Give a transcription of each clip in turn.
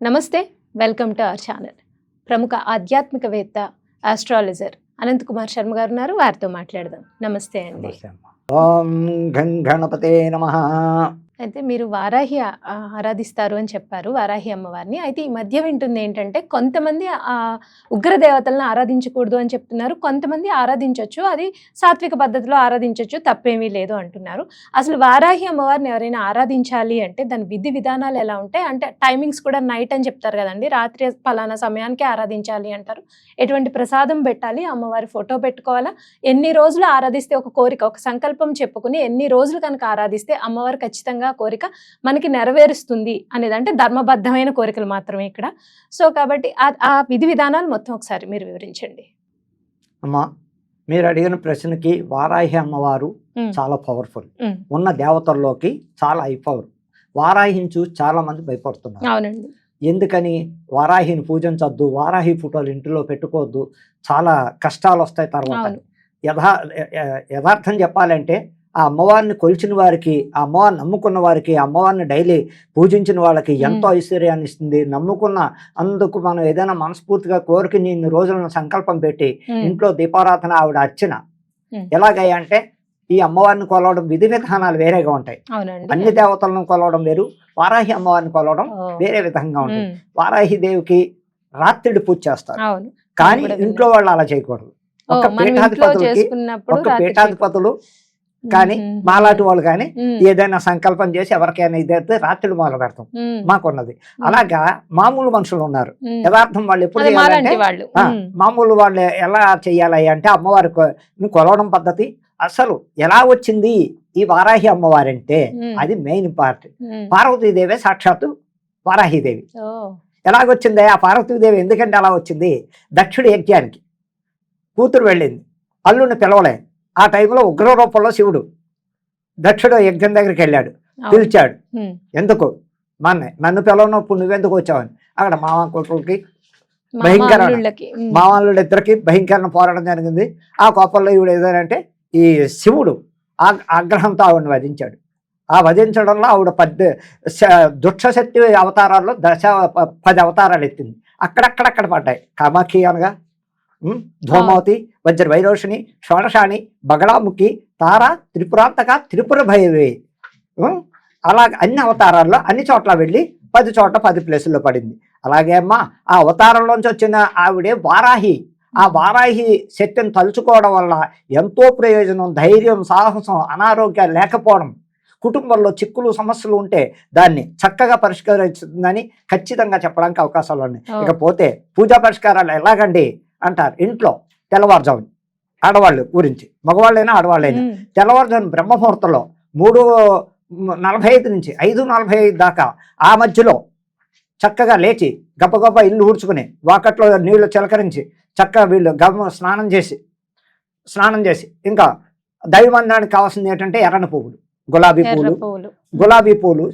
నమస్తే. Welcome to our channel. ప్రముఖ ఆధ్యాత్మికవేత్త, ఆస్ట్రాలజర్ అనంత్ కుమార్ శర్మ గారు ఉన్నారు. వారితో మాట్లాడదాం. నమస్తే అండి. నమస్తే అమ్మ. ఓం గం గణపతే నమః. అయితే మీరు వారాహి ఆరాధిస్తారు అని చెప్పారు, వారాహి అమ్మవారిని. అయితే ఈ మధ్య వింటుంది ఏంటంటే కొంతమంది ఉగ్ర దేవతలను ఆరాధించకూడదు అని చెప్తున్నారు, కొంతమంది ఆరాధించవచ్చు, అది సాత్విక పద్ధతిలో ఆరాధించవచ్చు, తప్పేమీ లేదు అంటున్నారు. అసలు వారాహి అమ్మవారిని ఎవరైనా ఆరాధించాలి అంటే దాని విధి విధానాలు ఎలా ఉంటాయి? అంటే టైమింగ్స్ కూడా నైట్ అని చెప్తారు కదండి, రాత్రి పలానా సమయానికి ఆరాధించాలి అంటారు. ఎటువంటి ప్రసాదం పెట్టాలి? అమ్మవారి ఫోటో పెట్టుకోవాలా? ఎన్ని రోజులు ఆరాధిస్తే ఒక కోరిక, ఒక సంకల్పం చెప్పుకుని ఎన్ని రోజులు కనుక ఆరాధిస్తే అమ్మవారు ఖచ్చితంగా కోరిక మనకి నెరవేరుస్తుంది అనేది, అంటే ధర్మబద్ధమైన కోరికలు మాత్రమే ఇక్కడ. సో కాబట్టి ఆ విధి విధానాలు మొత్తం ఒకసారి మీరు వివరించండి. అమ్మా, మీరు అడిగిన ప్రశ్నకి వారాహి అమ్మవారు చాలా పవర్ఫుల్. ఉన్న దేవతల్లోకి చాలా పవర్. వారాహిని చూసి చాలా మంది భయపడుతున్నారు. అవునండి. ఎందుకని? వారాహిని పూజించొద్దు, వారాహి ఫోటోలు ఇంటిలో పెట్టుకోవద్దు, చాలా కష్టాలు వస్తాయి తర్వాత. యథార్థం చెప్పాలంటే ఆ అమ్మవారిని కొలిచిన వారికి, ఆ అమ్మవారిని నమ్ముకున్న వారికి, ఆ అమ్మవారిని డైలీ పూజించిన వాళ్ళకి ఎంతో ఐశ్వర్యాన్ని ఇస్తుంది. నమ్ముకున్న అందుకు మనం ఏదైనా మనస్ఫూర్తిగా కోరిక ఇన్ని రోజులను సంకల్పం పెట్టి ఇంట్లో దీపారాధన, ఆవిడ అర్చన ఎలాగయ్యా అంటే, ఈ అమ్మవారిని కొలవడం విధి విధానాలు వేరేగా ఉంటాయి. అన్ని దేవతలను కొలవడం వేరు, వారాహి అమ్మవారిని కొలవడం వేరే విధంగా ఉంటుంది. వారాహి దేవికి రాత్రి పూజ చేస్తారు, కానీ ఇంట్లో వాళ్ళు అలా చేయకూడదు. ఒక పీఠాధిపతులు కానీ మాలాంటి వాళ్ళు కానీ ఏదైనా సంకల్పం చేసి ఎవరికైనా ఇదైతే రాత్రి మొదలు పెడతాం, మాకున్నది. అలాగా మామూలు మనుషులు ఉన్నారు. యథార్థం వాళ్ళు ఎప్పుడు చేయాలంటే, మామూలు వాళ్ళు ఎలా చెయ్యాలి అంటే అమ్మవారి కొలవడం పద్ధతి అసలు ఎలా వచ్చింది ఈ వారాహి అమ్మవారి అంటే అది మెయిన్ పార్ట్. పార్వతీదేవి సాక్షాత్తు వారాహిదేవి. ఎలాగొచ్చింది ఆ పార్వతీదేవి? ఎందుకంటే అలా వచ్చింది, దక్షుడి యజ్ఞానికి కూతురు వెళ్ళింది, అల్లుడిని పిలవలే. ఆ టైంలో ఉగ్ర రూపంలో శివుడు దక్షుడు యజ్ఞం దగ్గరికి వెళ్ళాడు, పిలిచాడు. ఎందుకు? నన్ను పిలవనప్పుడు నువ్వెందుకు వచ్చావని. అక్కడ మామ కొడుకులకి భయంకర, మామల్లుడు ఇద్దరికి భయంకరణ పోరాటం జరిగింది. ఆ కోపంలో ఈవిడ ఏదంటే ఈ శివుడు ఆగ్రహంతో ఆవిడని వధించాడు. ఆ వధించడంలో ఆవిడ 10 దుష్టశక్తి అవతారాల్లో 10 అవతారాలు ఎత్తింది. అక్కడక్కడక్కడ పడ్డాయి. కామాక్షి అనగా ధూమావతి, వజ్ర వైరోషిణి, షోడశాని, బగళాముఖి, తార, త్రిపురాంతక, త్రిపుర భైరవి, అలా అన్ని అవతారాల్లో అన్ని చోట్ల వెళ్ళి 10 చోట్ల 10 ప్లేసుల్లో పడింది. అలాగే అమ్మా, ఆ అవతారంలోంచి వచ్చిన ఆవిడే వారాహి. ఆ వారాహి శక్తిని తలుచుకోవడం వల్ల ఎంతో ప్రయోజనం, ధైర్యం, సాహసం, అనారోగ్యాలు లేకపోవడం, కుటుంబంలో చిక్కులు సమస్యలు ఉంటే దాన్ని చక్కగా పరిష్కరిస్తుందని ఖచ్చితంగా చెప్పడానికి అవకాశాలు ఉన్నాయి. ఇకపోతే పూజా పరిష్కారాలు ఎలాగండి అంటారు. ఇంట్లో తెల్లవారుజామున ఆడవాళ్ళు గురించి, మగవాళ్ళైనా ఆడవాళ్ళైనా తెల్లవారుజామున బ్రహ్మముహూర్తంలో 3:45 నుంచి 5:45 దాకా ఆ మధ్యలో చక్కగా లేచి గబగబా ఇల్లు ఊడ్చుకుని వాకట్లో నీళ్లు చిలకరించి చక్కగా వీళ్ళు స్నానం చేసి ఇంకా దైవమందానికి కావాల్సింది ఏంటంటే ఎర్రని పువ్వులు, గులాబీ పూలు,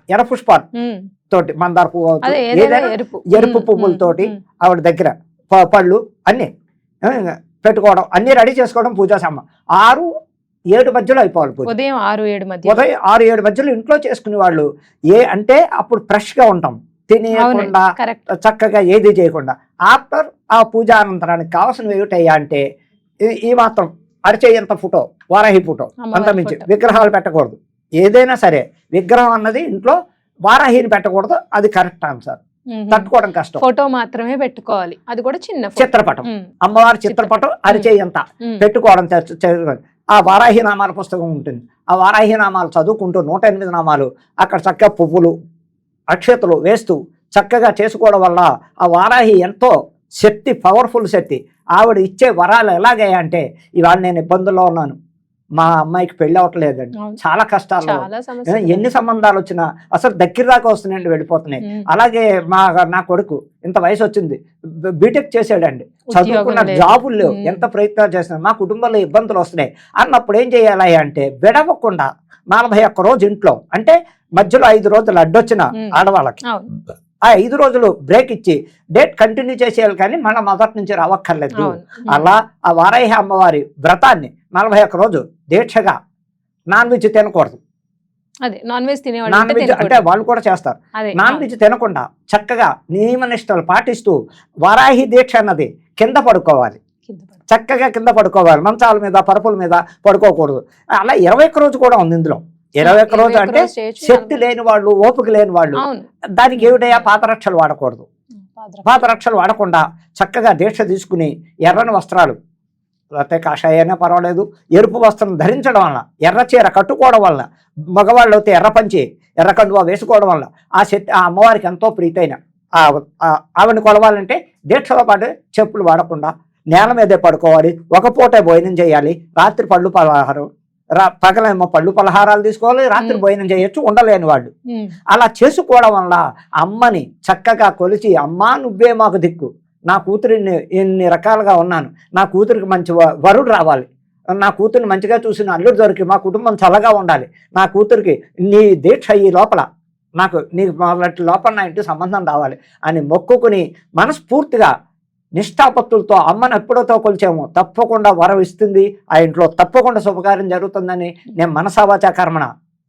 ఎర్ర పుష్పాలు తోటి, మందార పువ్వు, ఏదైనా ఎరుపు పువ్వులతోటి ఆవిడ దగ్గర పళ్ళు అన్నీ పెట్టుకోవడం, అన్నీ రెడీ చేసుకోవడం. పూజా సామాన్ 6-7 మధ్యలో అయిపోవాలి పూజ. ఉదయం 6-7 మధ్యలో ఇంట్లో చేసుకునే వాళ్ళు అంటే అప్పుడు ఫ్రెష్గా ఉంటాం, తినేయకుండా చక్కగా ఏది చేయకుండా. ఆఫ్టర్ ఆ పూజా అనంతరానికి కావాల్సినవి ఏమిటయ్యా అంటే ఈ మాత్రం అరిచేయంత ఫోటో, వారాహి ఫోటో, అంత మించి విగ్రహాలు పెట్టకూడదు. ఏదైనా సరే విగ్రహం అన్నది ఇంట్లో వారాహిని పెట్టకూడదు, అది కరెక్ట్ ఆన్సర్. తట్టుకోవడం కష్టం, ఫోటో మాత్రమే పెట్టుకోవాలి, అది కూడా చిన్న చిత్రపటం, అమ్మవారి చిత్రపటం అరిచేయంత పెట్టుకోవడం. ఆ వారాహి నామాల పుస్తకం ఉంటుంది, ఆ వారాహి నామాలు చదువుకుంటూ 108 నామాలు అక్కడ చక్కగా పువ్వులు అక్షతలు వేస్తూ చక్కగా చేసుకోవడం వల్ల ఆ వారాహి ఎంతో శక్తి, పవర్ఫుల్ శక్తి. ఆవిడ ఇచ్చే వరాలు ఎలాగయ్యా అంటే, ఇవాళ నేను ఇబ్బందుల్లో ఉన్నాను, మా అమ్మాయికి పెళ్ళి అవ్వట్లేదండి, చాలా కష్టాలు, ఎన్ని సంబంధాలు వచ్చినా అసలు దగ్గర దాకా వస్తున్నాయండి, వెళ్ళిపోతున్నాయి. అలాగే నా కొడుకు ఇంత వయసు వచ్చింది, బీటెక్ చేసాడండి, చదువుకున్న జాబులు లేవు, ఎంత ప్రయత్నాలు చేసినా మా కుటుంబంలో ఇబ్బందులు వస్తున్నాయి అన్నప్పుడు ఏం చేయాలి అంటే, విడవకుండా 41 రోజు ఇంట్లో, అంటే మధ్యలో 5 రోజులు అడ్డొచ్చిన ఆడవాళ్ళకి ఆ 5 రోజులు బ్రేక్ ఇచ్చి డేట్ కంటిన్యూ చేసేయాలి, కానీ మళ్ళీ మొదటి నుంచి రావక్కర్లేదు. అలా ఆ వారాహి అమ్మవారి వ్రతాన్ని 41 రోజు దీక్షగా నాన్ వెజ్ తినకూడదు. అదే నాన్ వెజ్ తినేవాళ్ళు నాన్ వెజ్ అంటే వాళ్ళు కూడా చేస్తారు. అదే నాన్ వెజ్ తినకుండా చక్కగా నియమనిష్టలు పాటిస్తూ వారాహి దీక్ష అన్నది కింద పడుకోవాలి, చక్కగా కింద పడుకోవాలి, మంచాల మీద పరుపుల మీద పడుకోకూడదు. అలా 21 రోజు కూడా ఉంది ఇందులో. 21 రోజు అంటే శక్తి లేని వాళ్ళు, ఓపిక లేని వాళ్ళు, దానికి ఏమిటయ్యా పాదరక్షలు వాడకూడదు. పాదరక్షలు వాడకుండా చక్కగా దీక్ష తీసుకుని ఎర్రని వస్త్రాలు, లేకపోతే కాషాయైనా పర్వాలేదు, ఎరుపు వస్త్రం ధరించడం వల్ల, ఎర్ర చీర కట్టుకోవడం వల్ల, మగవాళ్ళు అయితే ఎర్ర పంచి ఎర్ర కండువా వేసుకోవడం వల్ల ఆ శక్తి ఆ అమ్మవారికి ఎంతో ప్రీతైన ఆవిడని కొలవాలంటే దీక్షతో పాటు చెప్పులు వాడకుండా నేల మీదే పడుకోవాలి, ఒక పూటే భోజనం చేయాలి, రాత్రి పళ్ళు పలహారం, పగలేమో పళ్ళు పలహారాలు తీసుకోవాలి, రాత్రి భోజనం చేయొచ్చు ఉండలేని వాళ్ళు. అలా చేసుకోవడం వల్ల అమ్మని చక్కగా కొలిచి, అమ్మా నువ్వే మాకు దిక్కు, నా కూతురిని ఎన్ని రకాలుగా ఉన్నాను, నా కూతురికి మంచి వరుడు రావాలి, నా కూతురిని మంచిగా చూసిన అల్లుడు దొరికి మా కుటుంబం చల్లగా ఉండాలి, నా కూతురికి నీ దీక్ష ఈ లోపల నాకు నీకు మొదటి లోపల నా ఇంటి సంబంధం రావాలి అని మొక్కుకుని మనస్ఫూర్తిగా నిష్ఠాపత్తులతో అమ్మను ఎప్పుడోతో కొలిచాము తప్పకుండా వరం ఇస్తుంది, ఆ ఇంట్లో తప్పకుండా శుభకార్యం జరుగుతుందని నేను మనసావాచా కర్మణ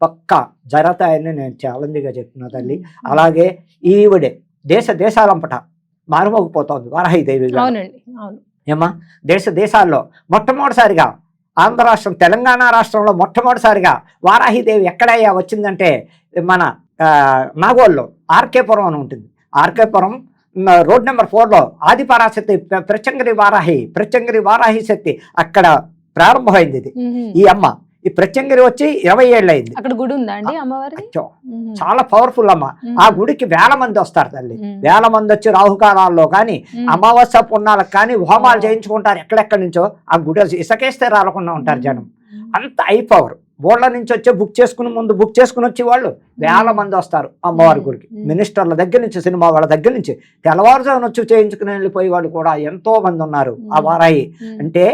పక్కా జరుగుతాయని నేను ఛాలెంజ్గా చెప్తున్నా తల్లి. అలాగే ఈవిడే దేశాలంపట మారుమోగిపోతోంది వారాహిదేవి. ఏమా దేశాల్లో మొట్టమొదటిసారిగా ఆంధ్ర రాష్ట్రం, తెలంగాణ రాష్ట్రంలో మొట్టమొదటిసారిగా వారాహిదేవి ఎక్కడయ్యా వచ్చిందంటే మన నాగోల్లో ఆర్కేపురం అని ఉంటుంది. ఆర్కేపురం రోడ్ నెంబర్ 4లో ఆదిపరాశక్తి ప్రత్యంగిరి వారాహి శక్తి అక్కడ ప్రారంభమైంది. ఇది ఈ అమ్మ ఈ ప్రత్యంగిరి వచ్చి 20 ఏళ్ళు అయింది. అక్కడ గుడి ఉందా అండి అమ్మవారి? చాలా పవర్ఫుల్ అమ్మ. ఆ గుడికి వేల మంది వస్తారు తల్లి, వేల మంది వచ్చి రాహుకాలాల్లో కానీ అమావాస్య పుణ్యాలకు కానీ హోమాలు చేయించుకుంటారు. ఎక్కడెక్కడి నుంచో ఆ గుడి ఇసకేస్తే రాలకుండా ఉంటారు జనం. అంత ఐ పవర్. బోర్ల నుంచి వచ్చే బుక్ చేసుకుని వచ్చి వాళ్ళు వేల మంది వస్తారు అమ్మవారి గుడికి. మినిస్టర్ల దగ్గర నుంచి, సినిమా వాళ్ళ దగ్గర నుంచి తెల్లవారుజామున వచ్చి చేయించుకుని వెళ్ళిపోయే వాళ్ళు కూడా ఎంతో మంది ఉన్నారు. ఆ వారాహి అంటే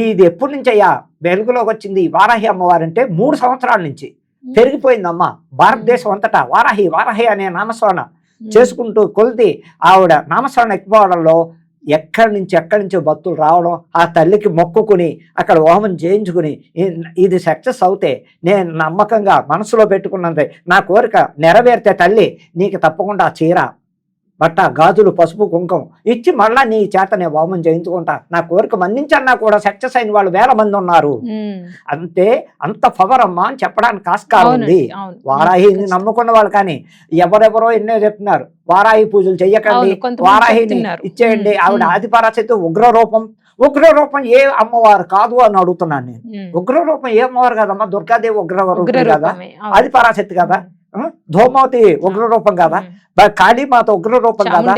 ఇది ఎప్పటి నుంచి అయ్యా వెలుగులోకి వచ్చింది ఈ వారాహి అమ్మవారు అంటే 3 సంవత్సరాల నుంచి పెరిగిపోయిందమ్మ. భారతదేశం అంతటా వారాహి అనే నామస్మరణ చేసుకుంటూ కొలిది ఆవిడ నామస్మరణ ఎక్కువడంలో ఎక్కడి నుంచో భక్తులు రావడం, ఆ తల్లికి మొక్కుకుని అక్కడ హోమం చేయించుకుని ఇది సక్సెస్ అవుతే నేను నమ్మకంగా మనసులో పెట్టుకున్నది నా కోరిక నెరవేరితే తల్లి నీకు తప్పకుండా చీర, బట్ట, గాజులు, పసుపు, కుంకుమ ఇచ్చి మళ్ళా నీ చేత నేను హోమం చేయించుకుంటా, నా కోరిక మన్నించన్నా కూడా సక్సెస్ అయిన వాళ్ళు వేల మంది ఉన్నారు. అంతే అంత పవర్ అమ్మా అని చెప్పడానికి ఆస్కారం ఉంది. వారాహిని నమ్ముకున్న వాళ్ళు కానీ ఎవరెవరో ఎన్నో చెప్తున్నారు వారాహి పూజలు చెయ్యకండి, వారాహిని ఇచ్చేయండి, ఆవిడ ఆదిపరాశక్తి ఉగ్రరూపం ఏ అమ్మవారు కాదు అని అడుగుతున్నాను నేను. ఉగ్రరూపం ఏ అమ్మవారు కాదమ్మా, దుర్గాదేవి ఉగ్రరూపం కదా, ఆదిపరాశక్తి కదా, ధూమావతి ఉగ్రరూపం కదా, కాళీమాత ఉగ్రరూపం కదా,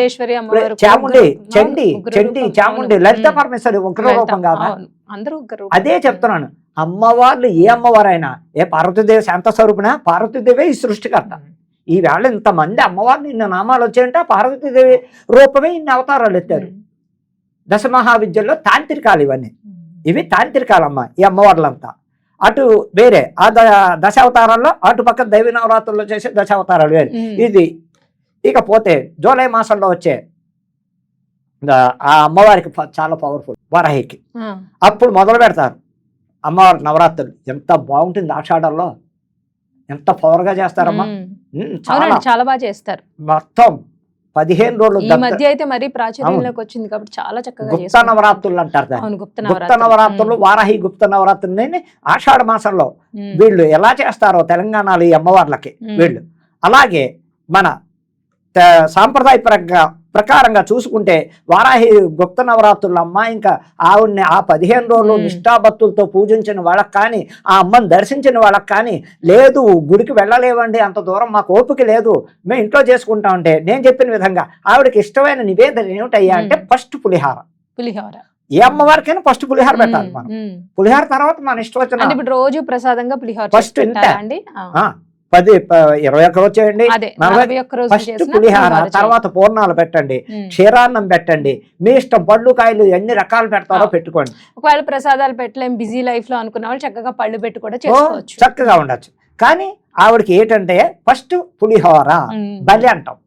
చాముండి లలిత పరమేశ్వరి ఉగ్రరూపం కదా. అదే చెప్తున్నాను, అమ్మవార్లు ఏ అమ్మవారైనా, ఏ పార్వతీదేవి శాంత స్వరూపిన, పార్వతీదేవి ఈ సృష్టికర్త. ఈవేళ ఇంతమంది అమ్మవారిని ఇన్ని నామాలు వచ్చాయంటే పార్వతీదేవి రూపమే ఇన్ని అవతారాలు ఎత్తారు. దశమహావిద్యల్లో తాంత్రికాలు ఇవన్నీ, ఇవి తాంత్రికాలమ్మ ఈ అమ్మవార్లంతా. అటు వేరే ఆ దశావతారాల్లో అటు పక్క దైవ నవరాత్రుల్లో చేసే దశావతారాలు వేరే. ఇది ఇకపోతే జూలై మాసంలో వచ్చే ఆ అమ్మవారికి చాలా పవర్ఫుల్ వారాహికి. అప్పుడు మొదలు పెడతారు అమ్మవారి నవరాత్రులు. ఎంత బాగుంటుంది ఆషాఢంలో, ఎంత పవర్గా చేస్తారమ్మా, చాలా బాగా చేస్తారు. మొత్తం 15 రోజులు. ఈ మధ్య అయితే మరీ ప్రాచుర్యంలోకి వచ్చింది కాబట్టి చాలా చక్కగా గుప్త నవరాత్రులు అంటారు. గుప్త నవరాత్రులు, వారాహి గుప్త నవరాత్రులని ఆషాఢ మాసంలో వీళ్ళు ఎలా చేస్తారో తెలంగాణలో ఈ అమ్మవార్లకి వీళ్ళు, అలాగే మన సాంప్రదాయ ప్రకారంగా చూసుకుంటే వారాహి గుప్త నవరాత్రులు అమ్మ ఇంకా ఆవిడ్ని ఆ 15 రోజులు నిష్ఠాభక్తులతో పూజించిన వాళ్ళకి కానీ, ఆ అమ్మని దర్శించిన వాళ్ళకి కానీ, లేదు గుడికి వెళ్ళలేవండి అంత దూరం మాకు ఓపిక లేదు మేము ఇంట్లో చేసుకుంటామంటే నేను చెప్పిన విధంగా ఆవిడకి ఇష్టమైన నివేదన ఏమిటయ్యా అంటే ఫస్ట్ పులిహార. ఏ అమ్మవారికైనా ఫస్ట్ పులిహార పెట్టాలి మనం. పులిహార తర్వాత మన ఇష్టం వచ్చిన రోజు ప్రసాదంగా పులిహార ఫస్ట్ 21 రోజు చేయండి, ఫస్ట్ పులిహార, తర్వాత పూర్ణాలు పెట్టండి, క్షీరాన్నం పెట్టండి, మీ ఇష్టం పళ్ళు కాయలు ఎన్ని రకాలు పెడతారో పెట్టుకోండి. ఒకవేళ ప్రసాదాలు పెట్టలేం బిజీ లైఫ్ లో అనుకున్న వాళ్ళు చక్కగా పళ్ళు పెట్టి కూడా చేసుకోవచ్చు, చక్కగా ఉండొచ్చు. కానీ ఆవిడకి ఏంటంటే ఫస్ట్ పులిహోర బలి అంటాం,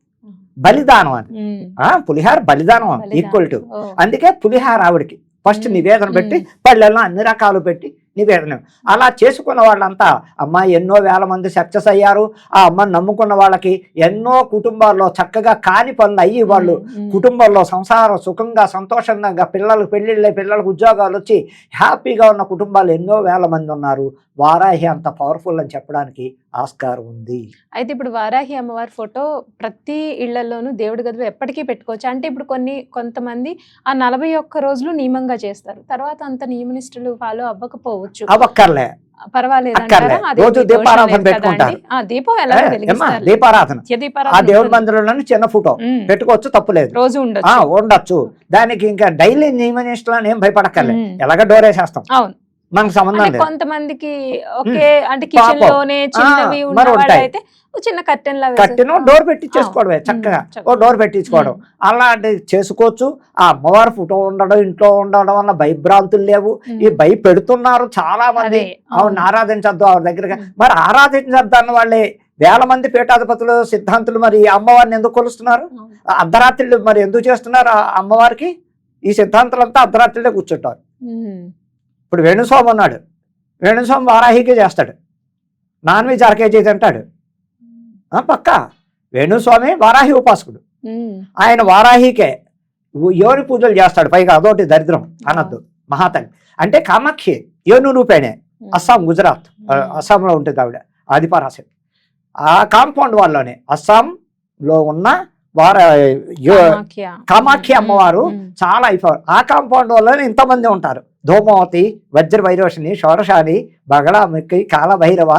బలిదానం అని. పులిహార బలిదానం ఈక్వల్ టు, అందుకే పులిహార ఆవిడకి ఫస్ట్ నివేదన పెట్టి పళ్ళెల్లో అన్ని రకాలు పెట్టి నివేదన. అలా చేసుకున్న వాళ్ళంతా అమ్మ ఎన్నో వేల మంది సక్సెస్ అయ్యారు. ఆ అమ్మని నమ్ముకున్న వాళ్ళకి ఎన్నో కుటుంబాల్లో చక్కగా కాని పనులు అయ్యి వాళ్ళు కుటుంబంలో సంసారం సుఖంగా సంతోషంగా పిల్లలకు పెళ్ళిళ్ళ పిల్లలకు ఉద్యోగాలు వచ్చి హ్యాపీగా ఉన్న కుటుంబాలు ఎన్నో వేల మంది ఉన్నారు. వారాహి అంత పవర్ఫుల్ అని చెప్పడానికి ఆస్కారం ఉంది. అయితే ఇప్పుడు వారాహి అమ్మవారి ఫోటో ప్రతి ఇళ్లలోనూ దేవుడి గదిలో ఎప్పటికీ పెట్టుకోవచ్చు. అంటే ఇప్పుడు కొంతమంది ఆ 41 రోజులు నియమంగా చేస్తారు, తర్వాత అంత నియమనిష్టలు ఫాలో అవ్వకపోవచ్చు, అవ్వక్కర్లే, పర్వాలేదు అక్కర్లే. అంటారా? రోజు అదేమి దోషం దీపారాధన లేదు పెట్టుకుంటారు. కదండి? దీపం ఎలా వెలిగిస్తారు? దీపారాధన నిత్య ఆ దీపారాధన దేవుడి ఉంటుంది. మందిరంలోని చిన్న ఫోటో పెట్టుకోవచ్చు, తప్పులేదు. రోజు ఉండొచ్చు. ఉండొచ్చు. దానికి ఇంకా డైలీ నియమనిష్టలని ఏం భయపడక్కర్లే. ఉమ్. ఎలాగ డోరేసేస్తాం, అవును. మనకు సంబంధం అంటే లేదు. కొంతమందికి ఒకే అంటే కిచెన్ పాపం. లోనే చిన్నవి మరి ఉన్నవాళ్ళు ఉంటాయి. అయితే ఓ చిన్న కర్టెన్ లా కట్టిన డోర్ పెట్టించేసుకోవడమే చక్కగా. ఓ డోర్ పెట్టించుకోవడం అలాంటివి చేసుకోవచ్చు. ఆ అమ్మవారి ఫోటో ఉండడం ఇంట్లో ఉండడం వల్ల భయభ్రాంతులు లేవు. ఈ భయపెడుతున్నారు చాలా మంది. ఆవిడని ఆరాధించద్దు ఆవిడ దగ్గరగా. మరి ఆరాధించద్దు అన్న వాళ్ళే వేల మంది పీఠాధిపతులు సిద్ధాంతులు మరి ఈ అమ్మవారిని ఎందుకు కొలుస్తున్నారు? అర్ధరాత్రులు మరి ఎందుకు చేస్తున్నారు ఆ అమ్మవారికి? ఈ సిద్ధాంతులంతా అర్ధరాత్రులే కూర్చుంటారు. ఇప్పుడు వేణుస్వామి ఉన్నాడు, వేణుస్వామి వారాహికే చేస్తాడు, నాన్ వెజ్ అరకేజీ తింటాడు. పక్కా వేణుస్వామి వారాహి ఉపాసకుడు. ఆయన వారాహికే యోని పూజలు చేస్తాడు. పైగా అదొకటి దరిద్రం అనద్దు. మహాతల్లి అంటే కామాఖ్య యోను రూపేణే. అస్సాం, గుజరాత్, అస్సాంలో ఉంటుంది ఆవిడ ఆదిపరాశక్తి. ఆ కాంపౌండ్ వాళ్ళలోనే అస్సాంలో ఉన్న కామాఖ్య అమ్మవారు చాలా అయిపోయారు. ఆ కాంపౌండ్ వల్లనే ఇంతమంది ఉంటారు. ధూమావతి, వజ్ర వైరోషిని, షోడశాని, బగళాముఖి, కాలభైరవ,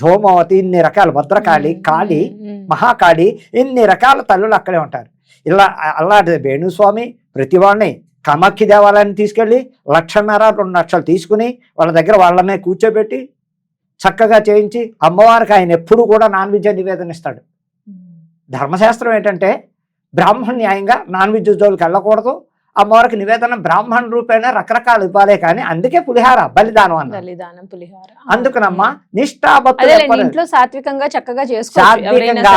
ధూమావతి, ఇన్ని రకాల భద్రకాళి, కాళి, మహాకాళి, ఇన్ని రకాల తల్లులు అక్కడే ఉంటారు. ఇలా అలాంటి వేణుస్వామి ప్రతి వాళ్ళని కామాఖ్య దేవాలయాన్ని తీసుకెళ్ళి 1,50,000 2 లక్షలు తీసుకుని వాళ్ళ దగ్గర వాళ్ళనే కూర్చోబెట్టి చక్కగా చేయించి అమ్మవారికి ఆయన ఎప్పుడు కూడా నాన్ వెజ్ నివేదన ఇస్తాడు. ధర్మశాస్త్రం ఏంటంటే బ్రాహ్మణ న్యాయంగా నాన్ వెజ్ జోలికి వెళ్ళకూడదు. అమ్మవారికి నివేదన బ్రాహ్మణ రూపేణ రకరకాలు ఇవ్వాలే, కానీ అందుకే పులిహార బలిదానం అన్న. బలిదానం పులిహార. అందుకనమ్మా నిష్ఠాభక్తులు ఇంట్లో సాత్వికంగా చక్కగా సాత్వికంగా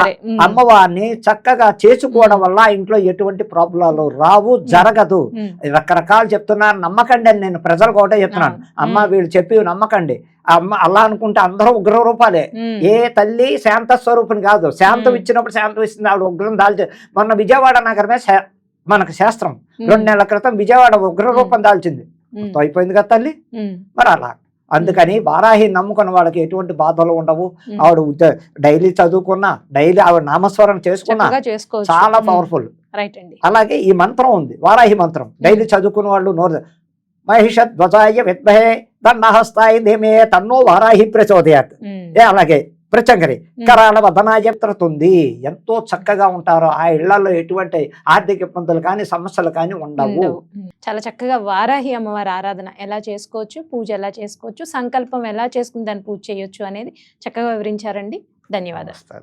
అమ్మవారిని చక్కగా చేసుకోవడం వల్ల ఇంట్లో ఎటువంటి ప్రాబ్లాలు రావు, జరగదు. రకరకాలు చెప్తున్నారు, నమ్మకండి అని నేను ప్రజలకు ఒకటే చెప్తున్నాను. అమ్మ వీళ్ళు చెప్పి నమ్మకండి. అమ్మ అలా అనుకుంటే అందరూ ఉగ్ర రూపాలే. ఏ తల్లి శాంత స్వరూపిణి కాదు. శాంతం ఇచ్చినప్పుడు శాంతం ఇస్తుంది, ఆవిడ ఉగ్రం దాల్చి. మొన్న విజయవాడ నగరమే మనకు శాస్త్రం 2 నెలల క్రితం విజయవాడ ఉగ్ర రూపం దాల్చింది. అయిపోయింది కదా తల్లి. మరి అలా అందుకని వారాహి నమ్ముకున్న వాళ్ళకి ఎటువంటి బాధలు ఉండవు. ఆవిడ డైలీ చదువుకున్నా, డైలీ ఆవిడ నామస్మరణ చేసుకున్నా చాలా పవర్ఫుల్. అలాగే ఈ మంత్రం ఉంది, వారాహి మంత్రం. డైలీ చదువుకున్న వాళ్ళు నోరు మహిషధ్వజాయ విద్మహే తన్నహస్తాయ ధీమే తన్నో వారాహి ప్రచోదయాత్. అలాగే ప్రచంగరి కరాల వదనాయత్రతుంది. ఎంతో చక్కగా ఉంటారు. ఆ ఇళ్లలో ఎటువంటి ఆర్థిక ఇబ్బందులు కానీ సమస్యలు కానీ ఉండవు. చాలా చక్కగా వారాహి అమ్మవారి ఆరాధన ఎలా చేసుకోవచ్చు, పూజ ఎలా చేసుకోవచ్చు, సంకల్పం ఎలా చేసుకుని దాన్ని పూజ చేయొచ్చు అనేది చక్కగా వివరించారండి. ధన్యవాదాలు.